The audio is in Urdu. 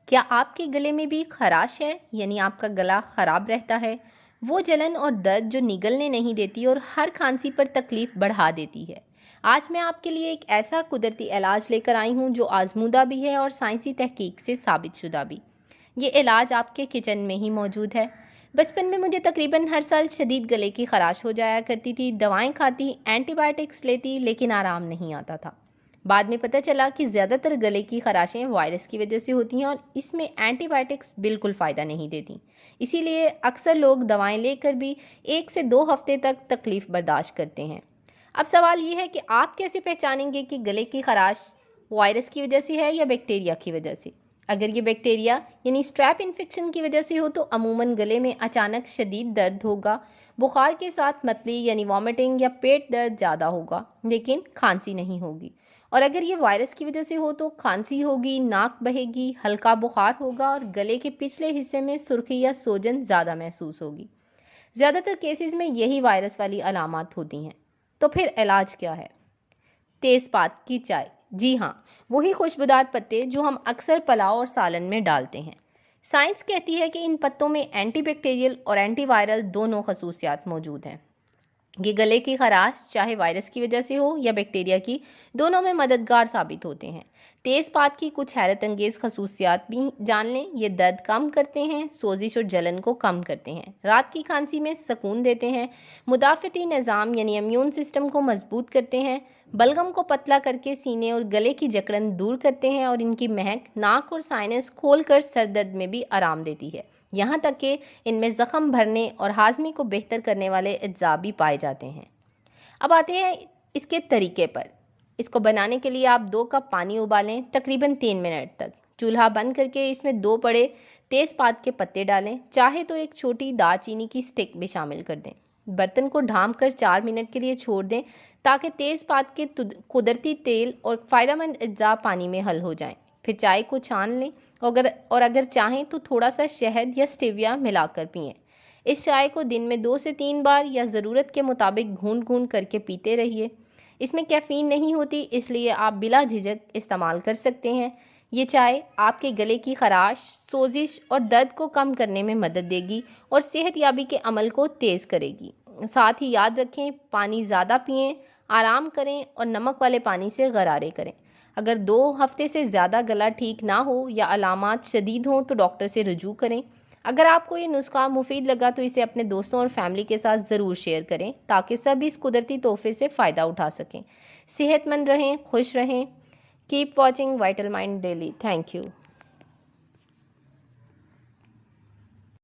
کیا آپ کے گلے میں بھی خراش ہے، یعنی آپ کا گلا خراب رہتا ہے؟ وہ جلن اور درد جو نگلنے نہیں دیتی اور ہر کھانسی پر تکلیف بڑھا دیتی ہے۔ آج میں آپ کے لیے ایک ایسا قدرتی علاج لے کر آئی ہوں جو آزمودہ بھی ہے اور سائنسی تحقیق سے ثابت شدہ بھی۔ یہ علاج آپ کے کچن میں ہی موجود ہے۔ بچپن میں مجھے تقریباً ہر سال شدید گلے کی خراش ہو جایا کرتی تھی، دوائیں کھاتی، اینٹی بائیوٹکس لیتی، لیکن آرام نہیں آتا تھا۔ بعد میں پتہ چلا کہ زیادہ تر گلے کی خراشیں وائرس کی وجہ سے ہوتی ہیں اور اس میں اینٹی بائیوٹکس بالکل فائدہ نہیں دیتی۔ اسی لیے اکثر لوگ دوائیں لے کر بھی 1 سے 2 ہفتے تک تکلیف برداشت کرتے ہیں۔ اب سوال یہ ہے کہ آپ کیسے پہچانیں گے کہ گلے کی خراش وائرس کی وجہ سے ہے یا بیکٹیریا کی وجہ سے؟ اگر یہ بیکٹیریا یعنی اسٹریپ انفیکشن کی وجہ سے ہو تو عموماً گلے میں اچانک شدید درد ہوگا، بخار کے ساتھ متلی یعنی وامٹنگ یا پیٹ درد زیادہ ہوگا، لیکن کھانسی نہیں ہوگی۔ اور اگر یہ وائرس کی وجہ سے ہو تو کھانسی ہوگی، ناک بہے گی، ہلکا بخار ہوگا اور گلے کے پچھلے حصے میں سرخی یا سوجن زیادہ محسوس ہوگی۔ زیادہ تر کیسز میں یہی وائرس والی علامات ہوتی ہیں۔ تو پھر علاج کیا ہے؟ تیز پات کی چائے۔ جی ہاں، وہی خوشبودار پتے جو ہم اکثر پلاؤ اور سالن میں ڈالتے ہیں۔ سائنس کہتی ہے کہ ان پتوں میں اینٹی بیکٹیریل اور اینٹی وائرل دونوں خصوصیات موجود ہیں۔ یہ گلے کی خراش چاہے وائرس کی وجہ سے ہو یا بیکٹیریا کی، دونوں میں مددگار ثابت ہوتے ہیں۔ تیز پات کی کچھ حیرت انگیز خصوصیات بھی جان لیں۔ یہ درد کم کرتے ہیں، سوزش اور جلن کو کم کرتے ہیں، رات کی کھانسی میں سکون دیتے ہیں، مدافعتی نظام یعنی امیون سسٹم کو مضبوط کرتے ہیں، بلغم کو پتلا کر کے سینے اور گلے کی جکڑن دور کرتے ہیں اور ان کی مہک ناک اور سائنس کھول کر سر درد میں بھی آرام دیتی ہے۔ یہاں تک کہ ان میں زخم بھرنے اور ہاضمے کو بہتر کرنے والے اجزاء بھی پائے جاتے ہیں۔ اب آتے ہیں اس کے طریقے پر۔ اس کو بنانے کے لیے آپ 2 کپ پانی ابالیں تقریباً 3 منٹ تک۔ چولہا بند کر کے اس میں 2 بڑے تیز پات کے پتے ڈالیں، چاہے تو ایک چھوٹی دار چینی کی سٹک بھی شامل کر دیں۔ برتن کو ڈھانپ کر 4 منٹ کے لیے چھوڑ دیں تاکہ تیز پات کے قدرتی تیل اور فائدہ مند اجزاء پانی میں حل ہو جائیں۔ پھر چائے کو چھان لیں اور اگر چاہیں تو تھوڑا سا شہد یا اسٹیویا ملا کر پئیں۔ اس چائے کو دن میں 2 سے 3 بار یا ضرورت کے مطابق گھونٹ گھونٹ کر کے پیتے رہیے۔ اس میں کیفین نہیں ہوتی، اس لیے آپ بلا جھجک استعمال کر سکتے ہیں۔ یہ چائے آپ کے گلے کی خراش، سوزش اور درد کو کم کرنے میں مدد دے گی اور صحت یابی کے عمل کو تیز کرے گی۔ ساتھ ہی یاد رکھیں، پانی زیادہ پئیں، آرام کریں اور نمک والے پانی سے غرارے کریں۔ اگر 2 ہفتے سے زیادہ گلا ٹھیک نہ ہو یا علامات شدید ہوں تو ڈاکٹر سے رجوع کریں۔ اگر آپ کو یہ نسخہ مفید لگا تو اسے اپنے دوستوں اور فیملی کے ساتھ ضرور شیئر کریں تاکہ سب اس قدرتی تحفے سے فائدہ اٹھا سکیں۔ صحت مند رہیں، خوش رہیں۔ Keep watching vital mind daily. Thank you.